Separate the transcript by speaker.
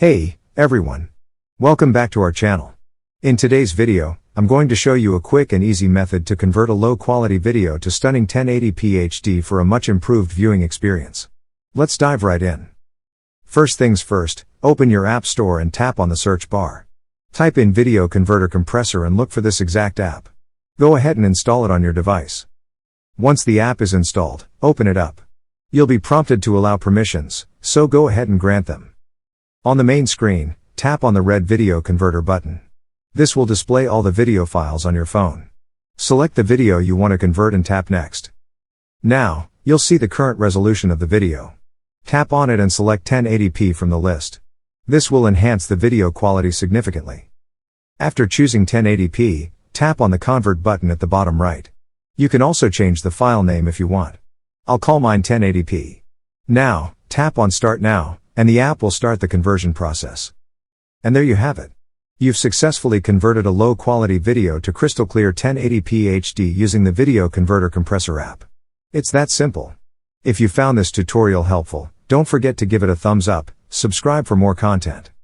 Speaker 1: Hey, everyone. Welcome back to our channel. In today's video, I'm going to show you a quick and easy method to convert a low-quality video to stunning 1080p HD for a much improved viewing experience. Let's dive right in. First things first, open your App Store and tap on the search bar. Type in Video Converter Compressor and look for this exact app. Go ahead and install it on your device. Once the app is installed, open it up. You'll be prompted to allow permissions, so go ahead and grant them. On the main screen, tap on the red Video Converter button. This will display all the video files on your phone. Select the video you want to convert and tap Next. Now, you'll see the current resolution of the video. Tap on it and select 1080p from the list. This will enhance the video quality significantly. After choosing 1080p, tap on the Convert button at the bottom right. You can also change the file name if you want. I'll call mine 1080p. Now, tap on Start Now, and the app will start the conversion process. And there you have it. You've successfully converted a low-quality video to crystal clear 1080p HD using the Video Converter Compressor app. It's that simple. If you found this tutorial helpful, don't forget to give it a thumbs up, subscribe for more content.